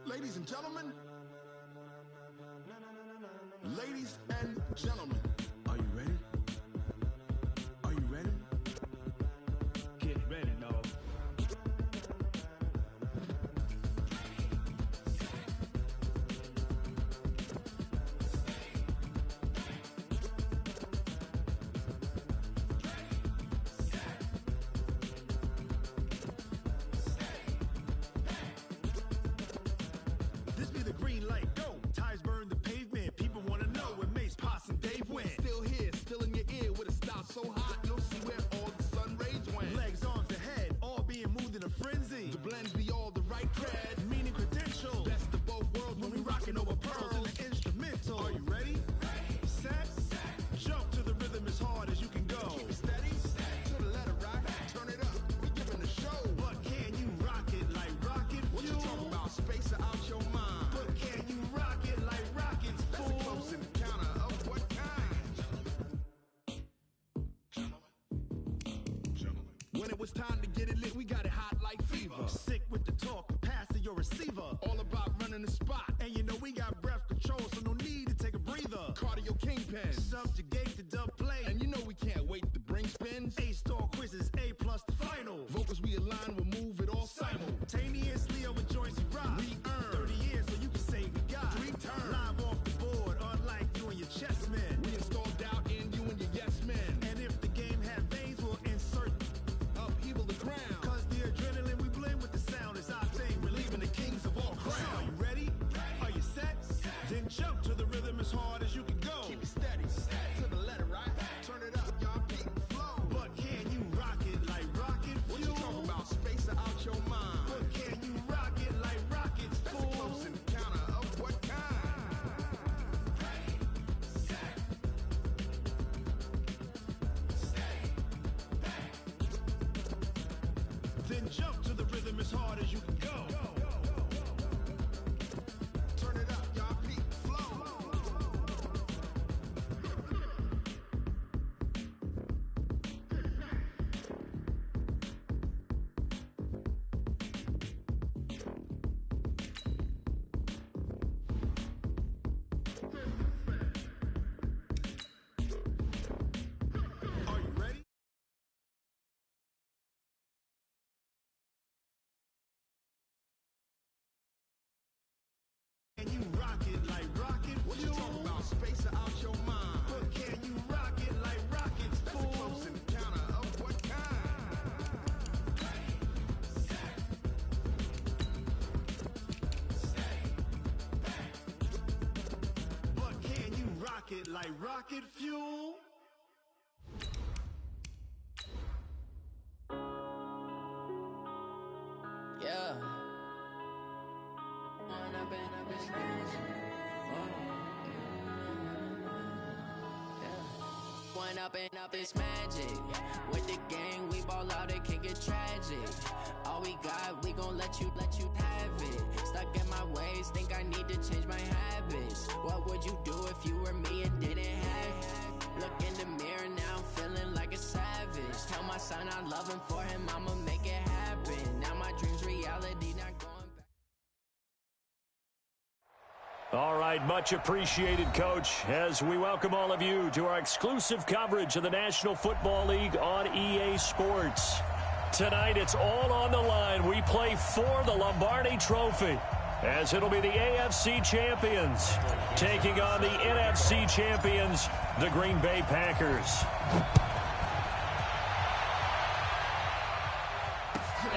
Ladies and gentlemen. Ladies and gentlemen. Are you ready? Are you ready? Get ready, dog. This be the green light, go. Tires burn the pavement. People want to know where Mace, Potts, and Dave went. Still here, still in your ear with a style so hot, you'll see where all the sun rays went. Legs, arms, and head, all being moved in a frenzy. The blends be all the right cred, meaning credentials. Best of both worlds when we rockin' over pearls in the instrumental. Are you ready? Set. Jump to the rhythm as hard as you can go. Keep it steady, to the letter right. Turn it up, we giving the show. But can you rock it like rocket fuel? What you talking about? Space out your mind. But can you rock it like rockets, fool? That's a close encounter of what kind? Gentlemen. When it was time to get it lit, we got it hot like fever. Sick with the talk, pass to your receiver. All about running the spot. And you know we got breath control, so no need to take a breather. Cardio kingpin, subjugate the dub play. And you know we can't wait to bring spins. A-star quizzes, A+ the final. Vocals we align, we'll move it all simultaneously over joints we rock. We earn 30 years, so you can say we got 3 turns. Live off the board, unlike you and your chess men. We installed doubt in you and your yes men. And if the game had veins, we'll insert upheaval the crown. Cause the adrenaline we blend with the sound is our thing. We're leaving the kings of all crowns. So are you ready? Are you set? Then jump to the rhythm as hard as you can go. Keep it steady, to the letter right. Turn it up, y'all, beat the flow. But can you rock it like rocket fuel? What you talking about? Space out your mind. But can you rock it like rockets, fool? That's a close encounter of what kind? Then jump to the rhythm as hard as you can go. Turn it up, y'all, beat the flow. Are you ready? Can you rock it like rocket fuel? What you talking about? Space out your mind. But can you rock it like rockets, fool? That's a close encounter of what kind? But can you rock it like rocket fuel? Yeah. When I've been up this magic. When up this magic. With the gang, we ball out, it can get tragic. All we got, we gon' let you have it. Stuck in my ways, think I need to change my habits. What would you do if you were me and didn't have it? Look in the mirror, now I'm feeling like a savage. Tell my son I love him, for him I'ma make it happen. Now my dream's reality, not going back. All right, much appreciated, Coach, as we welcome all of you to our exclusive coverage of the National Football League on EA Sports. Tonight, it's all on the line. We play for the Lombardi Trophy, as it'll be the AFC champions taking on the NFC champions, the Green Bay Packers.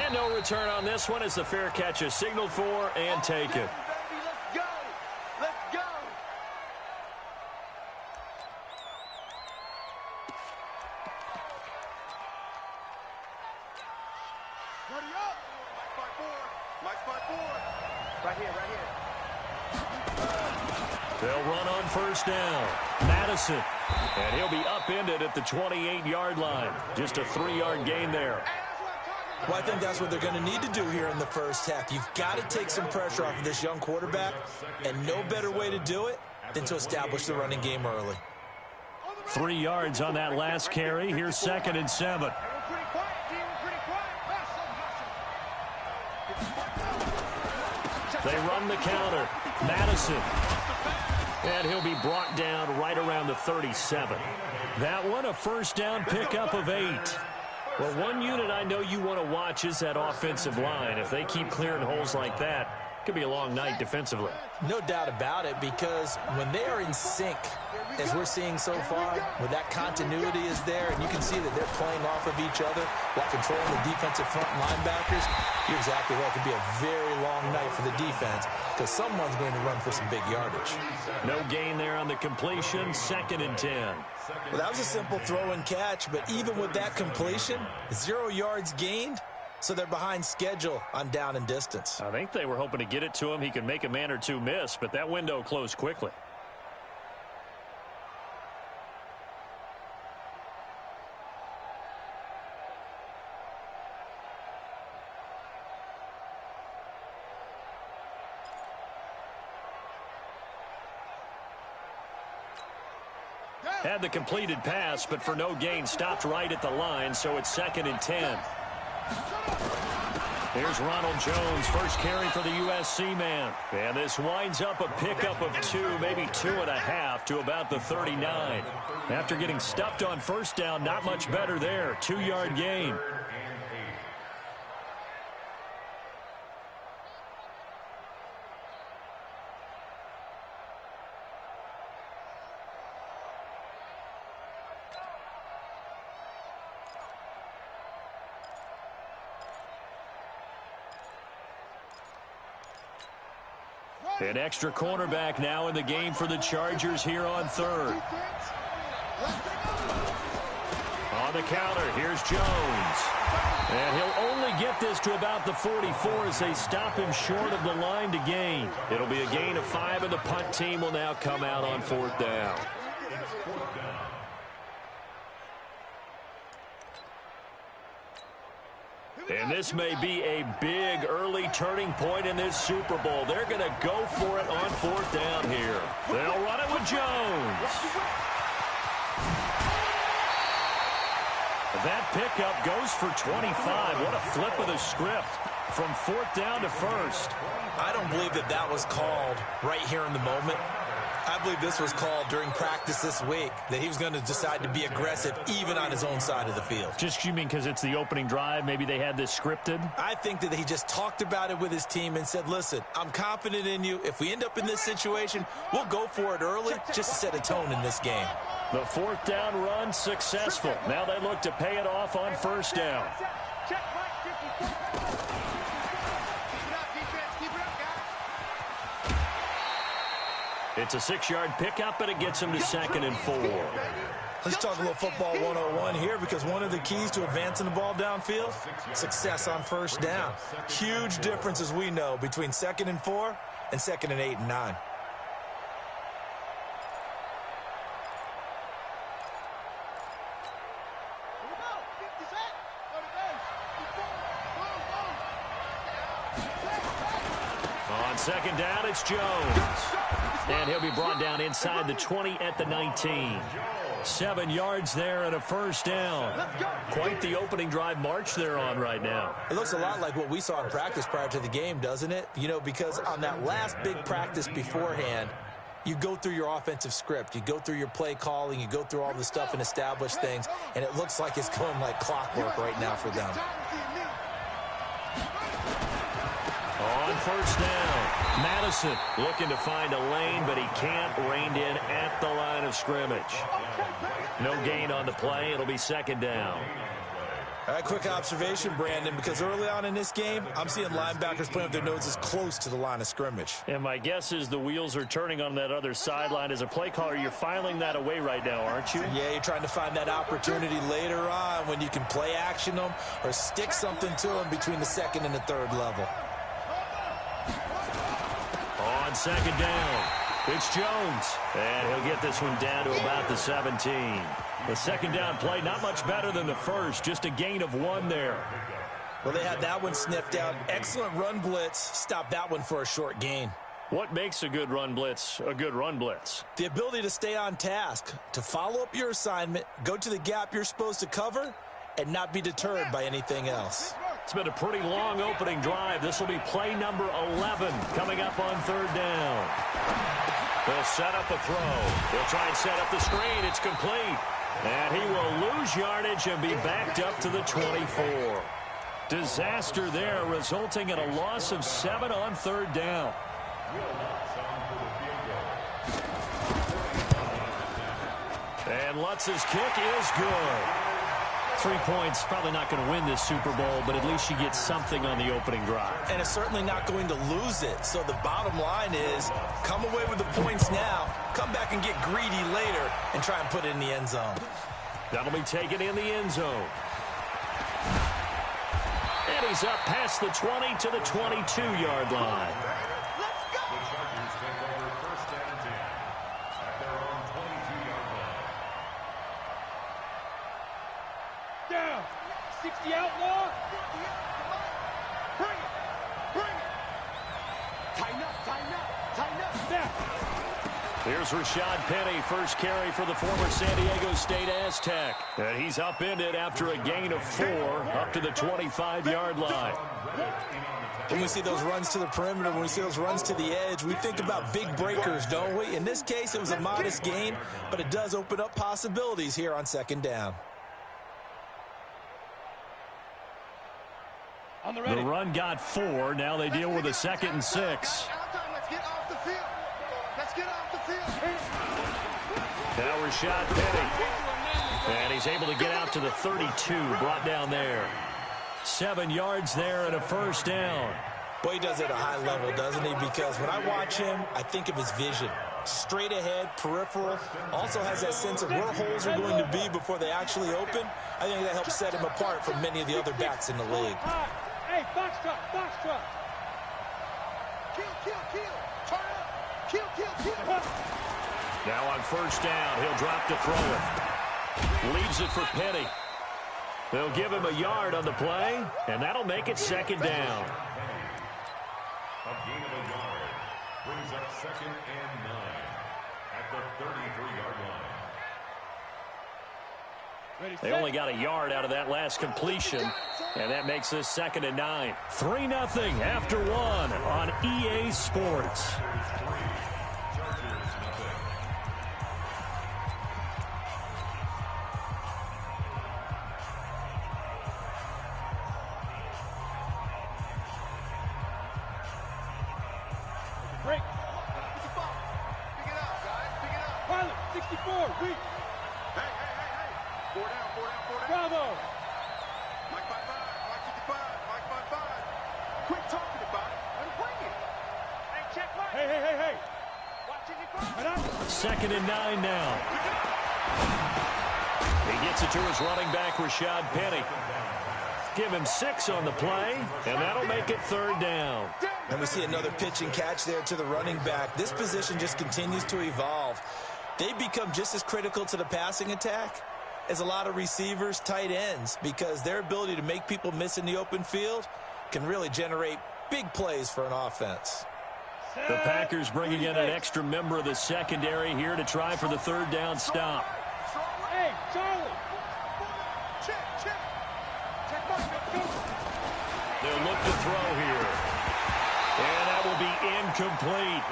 And no return on this one as the fair catch is signaled for and taken. They'll run on first down. Madison. And he'll be upended at the 28-yard line. Just a 3-yard gain there. Well, I think that's what they're going to need to do here in the first half. You've got to take some pressure off of this young quarterback, and no better way to do it than to establish the running game early. 3 yards on that last carry. Here's 2nd and 7. Check They run the counter. Madison. And he'll be brought down right around the 37. That one, a first down pickup of 8. Well, one unit I know you want to watch is that offensive line. If they keep clearing holes like that, it could be a long night defensively. No doubt about it, because when they are in sync, as we're seeing so far, where that continuity is there, and you can see that they're playing off of each other while controlling the defensive front linebackers, you're exactly right. It could be a very long night for the defense because someone's going to run for some big yardage. No gain there on the completion, 2nd and 10. Well, that was a simple throw and catch, but even with that completion, 0 yards gained, so they're behind schedule on down and distance. I think they were hoping to get it to him. He could make a man or two miss, but that window closed quickly. Had the completed pass, but for no gain, stopped right at the line, so it's 2nd and 10. Here's Ronald Jones, first carry for the USC man. And this winds up a pickup of 2, maybe 2.5 to about the 39. After getting stuffed on first down, not much better there. 2-yard gain. An extra cornerback now in the game for the Chargers here on 3rd. On the counter, here's Jones. And he'll only get this to about the 44 as they stop him short of the line to gain. It'll be a gain of 5, and the punt team will now come out on 4th down. And this may be a big early turning point in this Super Bowl. They're going to go for it on 4th down here. They'll run it with Jones. That pickup goes for 25. What a flip of the script from 4th down to 1st. I don't believe that that was called right here in the moment. I believe this was called during practice this week, that he was going to decide to be aggressive even on his own side of the field. Just, you mean because it's the opening drive? Maybe they had this scripted? I think that he just talked about it with his team and said, listen, I'm confident in you. If we end up in this situation, we'll go for it early just to set a tone in this game. The 4th down run successful. Now they look to pay it off on 1st down. It's a 6-yard pickup, and it gets him to 2nd and 4. Let's talk a little football 101 here, because one of the keys to advancing the ball downfield, success on 1st down. Huge difference, as we know, between 2nd and 4 and 2nd and 8 and 9. On 2nd down, it's Jones. And he'll be brought down inside the 20 at the 19. 7 yards there and a 1st down. Quite the opening drive march they're on right now. It looks a lot like what we saw in practice prior to the game, doesn't it? You know, because on that last big practice beforehand, you go through your offensive script. You go through your play calling. You go through all the stuff and establish things. And it looks like it's going like clockwork right now for them. On 1st down, Madison looking to find a lane, but he can't. Reined in at the line of scrimmage. No gain on the play. It'll be 2nd down. All right, quick observation, Brandon, because early on in this game, I'm seeing linebackers playing with their noses close to the line of scrimmage. And my guess is the wheels are turning on that other sideline. As a play caller, you're filing that away right now, aren't you? Yeah, you're trying to find that opportunity later on when you can play action them or stick something to them between the 2nd and the 3rd level. On 2nd down, it's Jones. And he'll get this one down to about the 17. The 2nd down play, not much better than the first, just a gain of 1 there. Well, they had that one sniffed out. Excellent run blitz. Stopped that one for a short gain. What makes a good run blitz a good run blitz? The ability to stay on task, to follow up your assignment, go to the gap you're supposed to cover, and not be deterred by anything else. It's been a pretty long opening drive. This will be play number 11 coming up on third down. They'll set up a throw. They'll try and set up the screen. It's complete. And he will lose yardage and be backed up to the 24. Disaster there, resulting in a loss of 7 on third down. And Lutz's kick is good. 3 points, probably not going to win this Super Bowl, but at least you get something on the opening drive. And it's certainly not going to lose it. So the bottom line is, come away with the points now, come back and get greedy later, and try and put it in the end zone. That'll be taken in the end zone. And he's up past the 20 to the 22-yard line. Down. 60 outlaw. Bring it. Bring it. Tighten up, tighten up, tighten up. Now. Here's Rashad Penny, first carry for the former San Diego State Aztec. And he's upended after a gain of 4 up to the 25-yard line. When we see those runs to the perimeter, when we see those runs to the edge, we think about big breakers, don't we? In this case, it was a modest gain, but it does open up possibilities here on second down. The run got 4. Now they deal with a 2nd and 6. Let's get off the field. Let's get off the field. Now Rashad Penny. And he's able to get out to the 32, brought down there. 7 yards there and a first down. Boy, he does it at a high level, doesn't he? Because when I watch him, I think of his vision. Straight ahead, peripheral. Also has that sense of where holes are going to be before they actually open. I think that helps set him apart from many of the other backs in the league. Hey, box truck, box truck. Kill, kill, kill. Turn up. Kill, kill, kill. Now on first down, he'll drop to throw it. Leaves it for Penny. They'll give him a yard on the play, and that'll make it second down. A gain of a yard brings up 2nd and 9 at the 33-yard line. They only got a yard out of that last completion, and that makes this 2nd and 9. 3-0 after 1 on EA Sports. Break. Pick it up, guys. Pick it up. Pilot, 64, weak. Hey. 4 down. Bravo. Mike 5-5, Mike 55, Mike 5-5. Quit talking about it and bring it. Hey, check Mike. Hey. Watch it. 2nd and 9 now. He gets it to his running back, Rashad Penny. Give him 6 on the play, and that'll make it 3rd down. And we see another pitch and catch there to the running back. This position just continues to evolve. They become just as critical to the passing attack as a lot of receivers, tight ends, because their ability to make people miss in the open field can really generate big plays for an offense. The Packers bringing in an extra member of the secondary here to try for the 3rd down stop. Hey, Charlie. Check. They'll look to throw here. And that will be incomplete.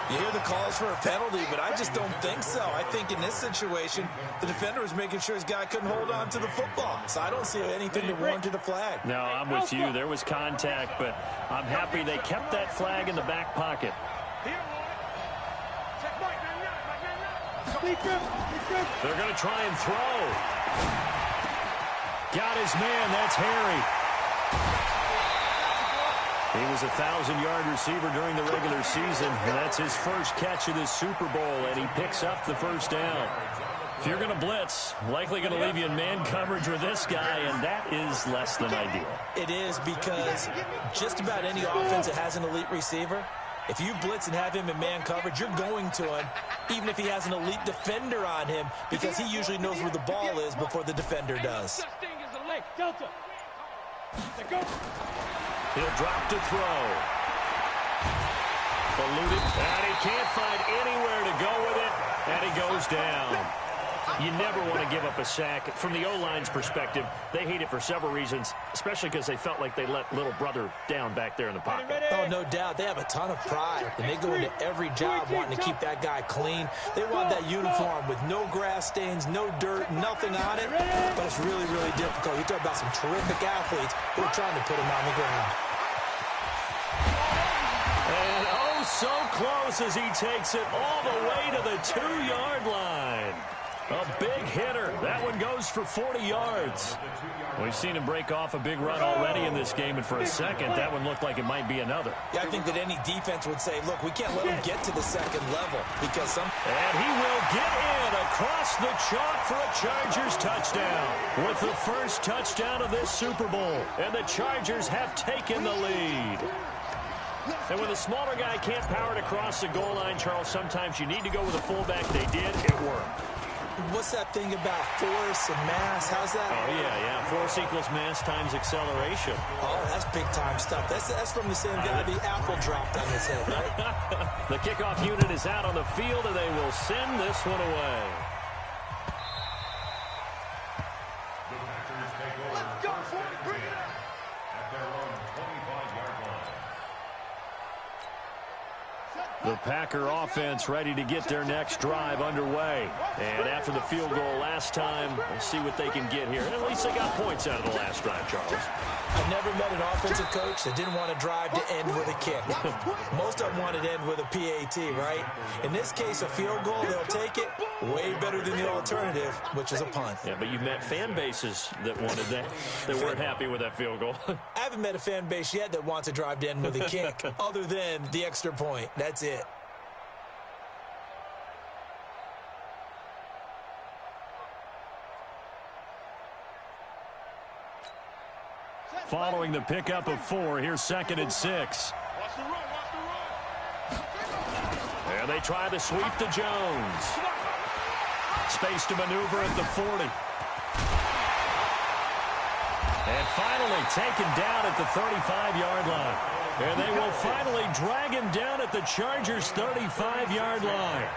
You hear the calls for a penalty, but I just don't think so. I think in this situation, the defender was making sure his guy couldn't hold on to the football. So I don't see anything to warrant a flag. No, I'm with you. There was contact, but I'm happy they kept that flag in the back pocket. They're going to try and throw. Got his man. That's Harry. He was a 1,000-yard receiver during the regular season, and that's his first catch of this Super Bowl, and he picks up the first down. If you're going to blitz, likely going to leave you in man coverage with this guy, and that is less than ideal. It is, because just about any offense that has an elite receiver, if you blitz and have him in man coverage, you're going to him, even if he has an elite defender on him, because he usually knows where the ball is before the defender does. Delta. He'll drop to throw. Eluded, and he can't find anywhere to go with it, and he goes down. You never want to give up a sack. From the O-line's perspective, they hate it for several reasons, especially because they felt like they let little brother down back there in the pocket. Oh, no doubt. They have a ton of pride, and they go into every job wanting to keep that guy clean. They want that uniform with no grass stains, no dirt, nothing on it, but it's really, really difficult. You talk about some terrific athletes who are trying to put him on the ground. And oh, so close as he takes it all the way to the 2-yard line. A big hitter. That one goes for 40 yards. We've seen him break off a big run already in this game, and for a second, that one looked like it might be another. Yeah, I think that any defense would say, look, we can't let him get to the second level because some... And he will get in across the chalk for a Chargers touchdown with the first touchdown of this Super Bowl. And the Chargers have taken the lead. And when the smaller guy can't power it across the goal line, Charles, sometimes you need to go with a fullback. They did. It worked. What's that thing about force and mass? How's that? Oh, yeah. Force equals mass times acceleration. Oh, that's big-time stuff. That's from the same guy the apple dropped on his head, right? The kickoff unit is out on the field, and they will send this one away. The Packers take over. Let's go for it. Bring it up. At their own 25-yard line. The Packer offense ready to get their next drive underway. And after the field goal last time, we'll see what they can get here. And at least they got points out of the last drive, Charles. I've never met an offensive coach that didn't want to drive to end with a kick. Most of them wanted to end with a PAT, right? In this case, a field goal, they'll take it. Way better than the alternative, which is a punt. Yeah, but you've met fan bases that wanted that, that weren't happy with that field goal. I haven't met a fan base yet that wants to drive to end with a kick, other than the extra point. That's it. Following the pickup of 4, here's 2nd and 6. Watch the run. Watch the run. And they try to sweep to Jones. Space to maneuver at the 40. And finally taken down at the 35-yard line. And they will finally drag him down at the Chargers' 35-yard line.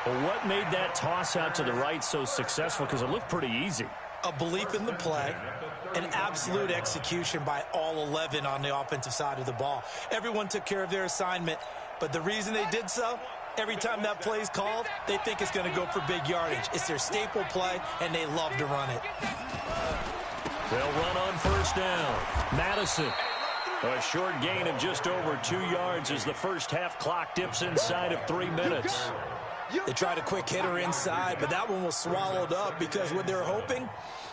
Well, what made that toss out to the right so successful? Because it looked pretty easy. A belief in the play, an absolute execution by all 11 on the offensive side of the ball. Everyone took care of their assignment, but the reason they did so, every time that play is called, they think it's going to go for big yardage. It's their staple play, and they love to run it. They'll run on first down. Madison. A short gain of just over 2 yards as the first half clock dips inside of 3 minutes. They tried a quick hitter inside, but that one was swallowed up because what they're hoping,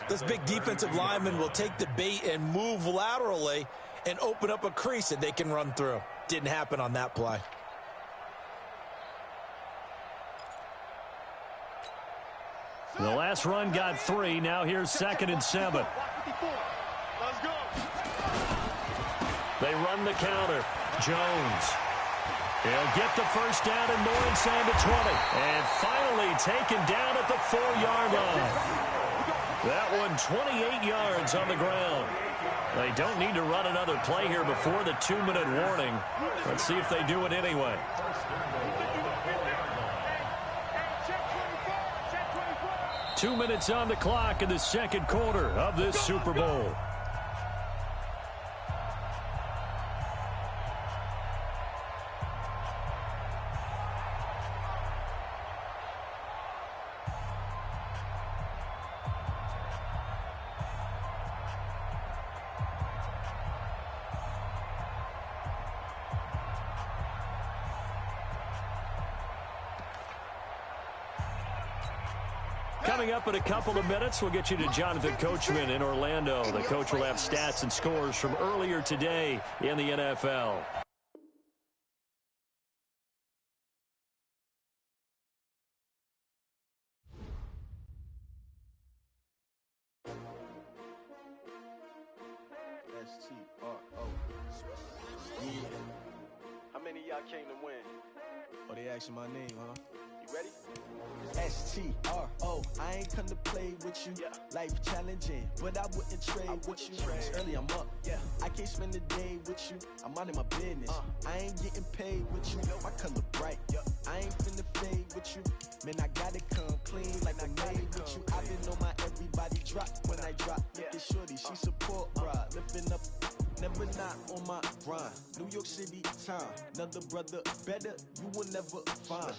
this big defensive lineman will take the bait and move laterally and open up a crease that they can run through. Didn't happen on that play. The last run got 3. Now here's 2nd and 7. Let's go. They run the counter. Jones. He'll get the first down and more inside the 20. And finally taken down at the 4-yard line. That one 28 yards on the ground. They don't need to run another play here before the 2-minute warning. Let's see if they do it anyway. Check 24. 2 minutes on the clock in the second quarter of this Super Bowl. Coming up in a couple of minutes, we'll get you to Jonathan Coachman in Orlando. The coach will have stats and scores from earlier today in the NFL. S-T-R-O. Yeah. How many of y'all came to win? Oh, they asking my name, huh? You ready? S-T-R-O. I ain't come to play with you. Yeah. Life challenging, but I wouldn't trade with you. It's early, I'm up. Yeah. I can't spend the day with you. I'm minding my business. I ain't getting paid with you. My color bright. Yeah. I ain't finna fade with you. Man, I gotta come clean like I made with drop when I drop. Look at shorty, she support ride. Lifting up, never not on my grind. New York City time, another brother better, you will never find.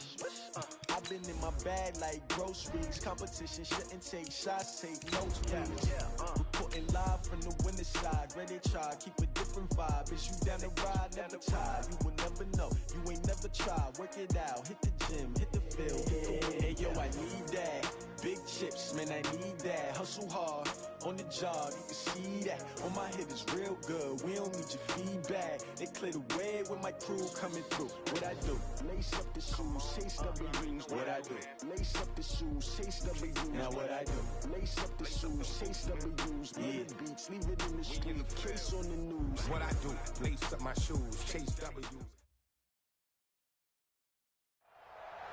I've been in my bag like groceries. Competition shouldn't take shots, take notes, please. Reporting live from the winning side. Ready to try, keep a different vibe. Is you down the ride, never tired. You will never know, you ain't never tried. Work it out, hit the gym, hit the field, hit the win. Hey yo, I need that. Big chips, man, I need that. Hustle hard, on the job, you can see that. On my hit is real good, we don't need your feedback. They clear the way with my crew coming through. What I do? Lace up the shoes, chase W's. What I do? Lace up the shoes, chase W's. Now what I do? Lace up the shoes, chase W's. Yeah, beats, leave it in the street, case on the news. What I do? Lace up my shoes, chase W's.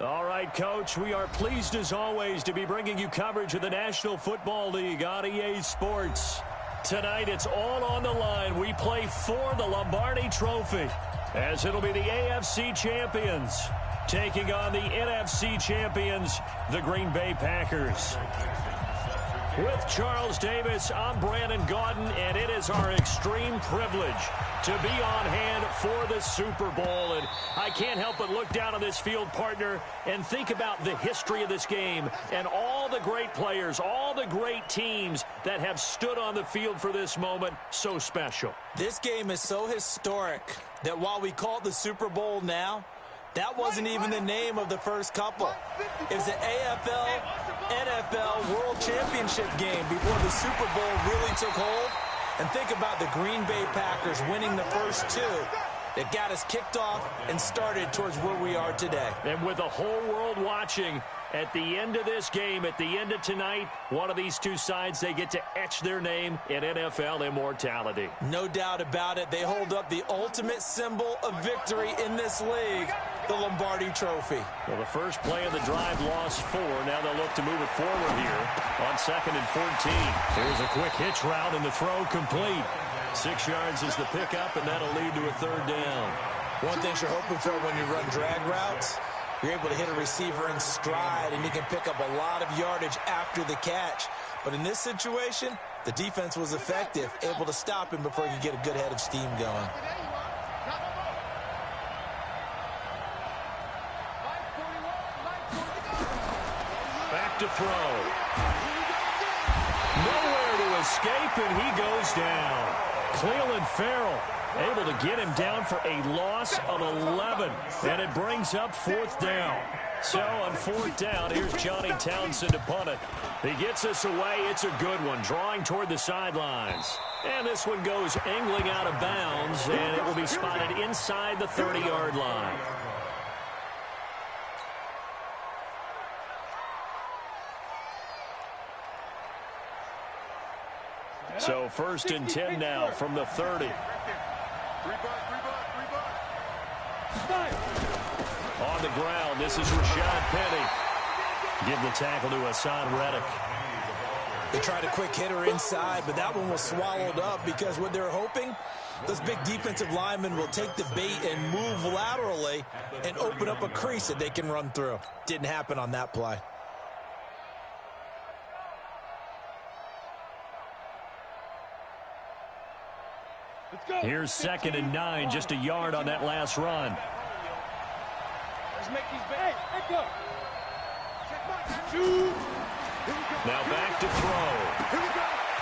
All right, Coach, we are pleased as always to be bringing you coverage of the National Football League on EA Sports. Tonight, it's all on the line. We play for the Lombardi Trophy, as it'll be the AFC champions taking on the NFC champions, the Green Bay Packers. With Charles Davis, I'm Brandon Gaudin, and it is our extreme privilege to be on hand for the Super Bowl. And I can't help but look down on this field, partner, and think about the history of this game and all the great players, all the great teams that have stood on the field for this moment. So special. This game is so historic that while we call it the Super Bowl now, that wasn't even the name of the first couple. It was the AFL, NFL World Championship game before the Super Bowl really took hold. And think about the Green Bay Packers winning the first two that got us kicked off and started towards where we are today. And with the whole world watching, at the end of this game, at the end of tonight, one of these two sides, they get to etch their name in NFL immortality. No doubt about it. They hold up the ultimate symbol of victory in this league, the Lombardi Trophy. Well, the first play of the drive lost 4. Now they'll look to move it forward here on 2nd and 14. Here's a quick hitch route, and the throw complete. 6 yards is the pickup, and that'll lead to a 3rd down. One thing you're hoping for when you run drag routes, you're able to hit a receiver in stride, and you can pick up a lot of yardage after the catch. But in this situation, the defense was effective, able to stop him before he could get a good head of steam going. Back to throw. Nowhere to escape, and he goes down. Cleveland Farrell able to get him down for a loss of 11, and it brings up 4th down. So on 4th down, here's Johnny Townsend to punt it. He gets us away. It's a good one, drawing toward the sidelines. And this one goes angling out of bounds, and it will be spotted inside the 30-yard line. So 1st and 10 now from the 30. On the ground, this is Rashad Penny. Give the tackle to Hassan Reddick. They tried a quick hitter inside, but that one was swallowed up because what they're hoping, those big defensive linemen will take the bait and move laterally and open up a crease that they can run through. Didn't happen on that play. Here's 2nd and 9, just a yard on that last run. Now back to throw.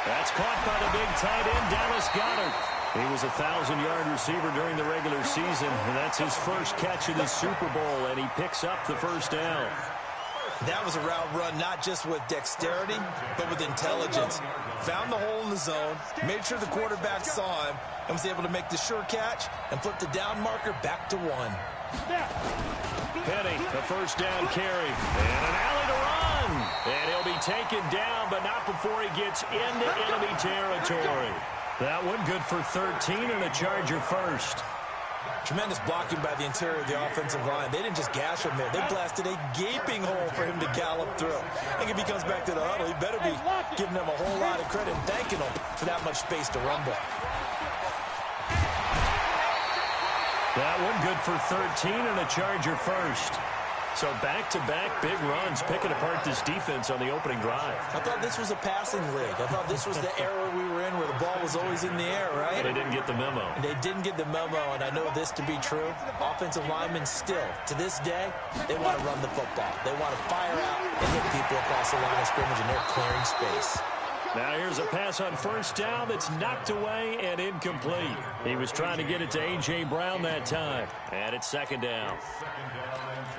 That's caught by the big tight end, Dallas Goedert. He was a 1,000-yard receiver during the regular season, and that's his first catch of the Super Bowl, and he picks up the 1st down. That was a route run not just with dexterity, but with intelligence. Found the hole in the zone, made sure the quarterback saw him, and was able to make the sure catch and flip the down marker back to 1. Penny, the 1st down carry, and an alley to run. And he'll be taken down, but not before he gets into enemy territory. That one good for 13 and a Charger first. Tremendous blocking by the interior of the offensive line. They didn't just gash him there. They blasted a gaping hole for him to gallop through. I think if he comes back to the huddle, he better be giving them a whole lot of credit and thanking them for that much space to rumble. That one good for 13 and a Charger first. So back-to-back big runs, picking apart this defense on the opening drive. I thought this was a passing league. I thought this was the era we were in where the ball was always in the air, right? They didn't get the memo. They didn't get the memo, and I know this to be true. Offensive linemen still, to this day, they want to run the football. They want to fire out and hit people across the line of scrimmage, and they're clearing space. Now here's a pass on first down that's knocked away and incomplete. He was trying to get it to A.J. Brown that time. And it's second down. Second down and 10.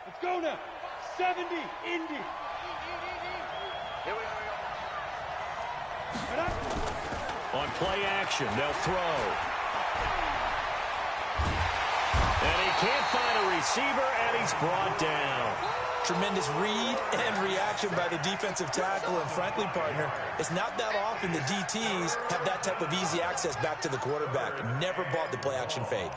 Let's go now. 70, Indy. Here we go. On play action, they'll throw. And he can't find a receiver, and he's brought down. Tremendous read and reaction by the defensive tackle. And frankly, partner, it's not that often the DTs have that type of easy access back to the quarterback. Never bought the play action fade.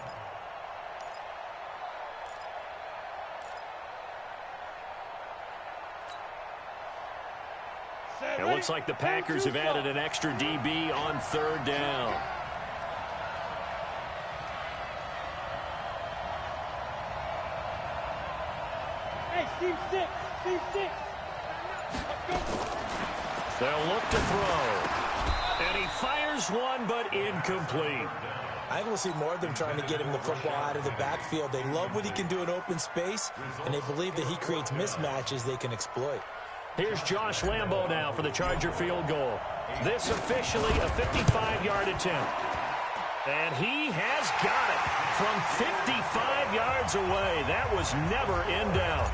It looks like the Packers have added an extra DB on third down. Hey, team 6. Team 6. They'll look to throw. And he fires one, but incomplete. I think we'll see more of them trying to get him the football out of the backfield. They love what he can do in open space, and they believe that he creates mismatches they can exploit. Here's Josh Lambo now for the Charger field goal. This officially a 55-yard attempt. And he has got it from 55 yards away. That was never in doubt.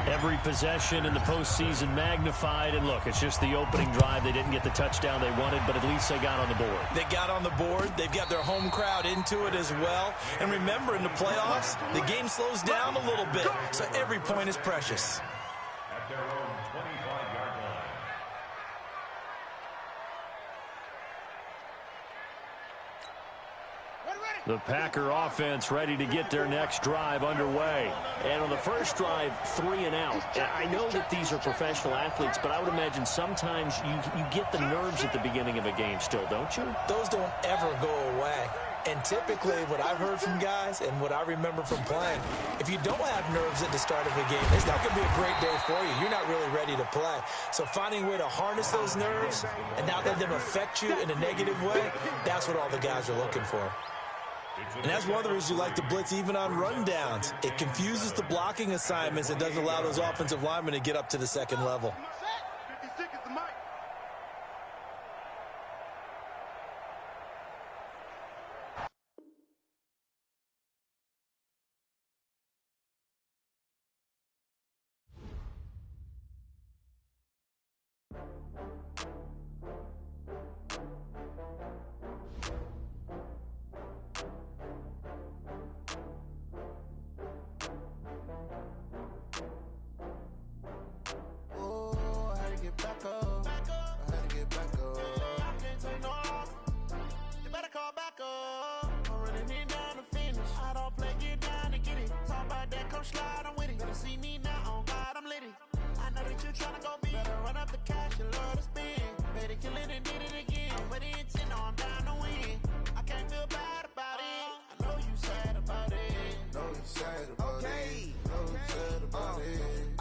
Every possession in the postseason magnified. And look, it's just the opening drive. They didn't get the touchdown they wanted, but at least they got on the board. They got on the board. They've got their home crowd into it as well. And remember, in the playoffs, the game slows down a little bit, so every point is precious. At their own 25-yard line. The Packer offense ready to get their next drive underway. And on the first drive, 3 and out. And I know that these are professional athletes, but I would imagine sometimes you get the nerves at the beginning of a game still, don't you? Those don't ever go away. And typically, what I've heard from guys and what I remember from playing, if you don't have nerves at the start of a game, it's not going to be a great day for you. You're not really ready to play. So finding a way to harness those nerves and not let them affect you in a negative way, that's what all the guys are looking for. And that's one of the reasons you like to blitz even on rundowns. It confuses the blocking assignments and doesn't allow those offensive linemen to get up to the second level. 56 is the mic.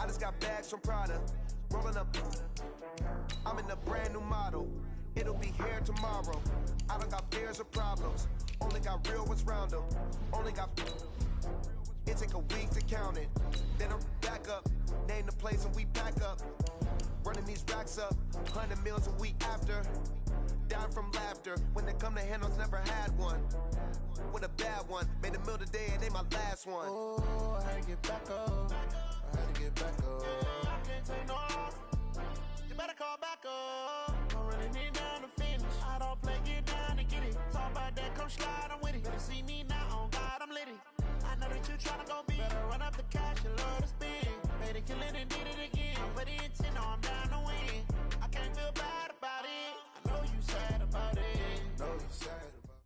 I just got bags from Prada, rolling up. I'm in a brand new model. It'll be here tomorrow. I don't got fears or problems. Only got real ones round them. Only got. It take a week to count it. Then I'm back up. Name the place and we pack up. Running these racks up. 100 meals a week after. Down from laughter. When they come to handles, never had one. With a bad one. Made a meal today and they my last one. Oh, I had to get back up. I had to get back up. I can't take no off. You better call back up. I'm running it down to finish. I don't play, get down and get it. Talk about that, come slide, I'm with it. Better see me now, on God, I'm litty. I know that you tryna go big. Better run up the cash, you love to spend. Made it, kill it, and did it again. I'm with the intent, no, I'm down to win. I can't feel bad about it. I know you sad about it. Know you sad about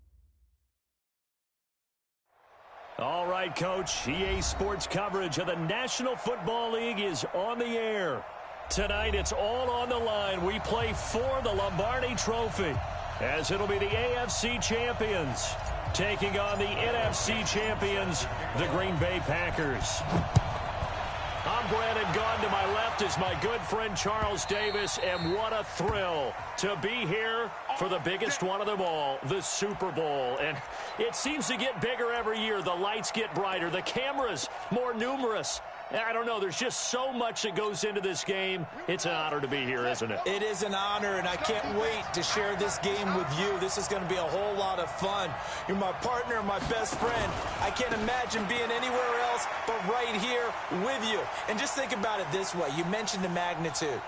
it. All right. right, Coach. EA Sports coverage of the National Football League is on the air. Tonight, it's all on the line. We play for the Lombardi Trophy, as it'll be the AFC champions taking on the NFC champions, the Green Bay Packers. I'm Brandon Gaughan. To my left is my good friend Charles Davis, and what a thrill to be here for the biggest one of them all, the Super Bowl. And it seems to get bigger every year. The lights get brighter, the cameras more numerous. I don't know, there's just so much that goes into this game. It's an honor to be here, isn't it? It is an honor, and I can't wait to share this game with you. This is going to be a whole lot of fun. You're my partner, my best friend. I can't imagine being anywhere else but right here with you. And just think about it this way. You mentioned the magnitude.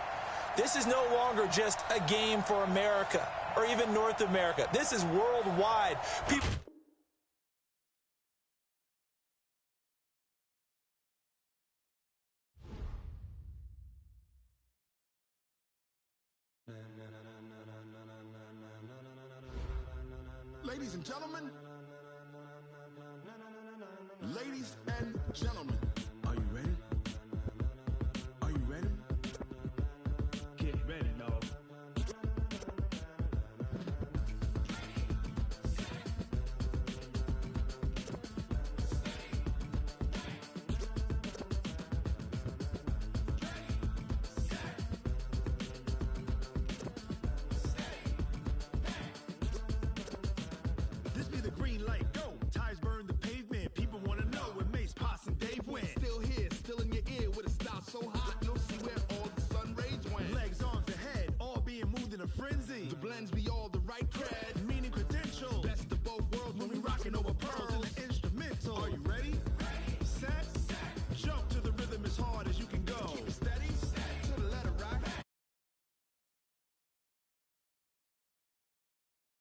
This is no longer just a game for America or even North America. This is worldwide. People... Ladies and gentlemen, ladies and gentlemen, are you ready? Are you ready? Get ready, dog. This be the green light, go. Tires burn the pavement. People want to know where Mace, Poss, and Dave went. Still here, still in your ear with a style so hot. You'll see where all the sun rays went. Legs, arms, and head, all being moved in a frenzy. The blends be all the right cred.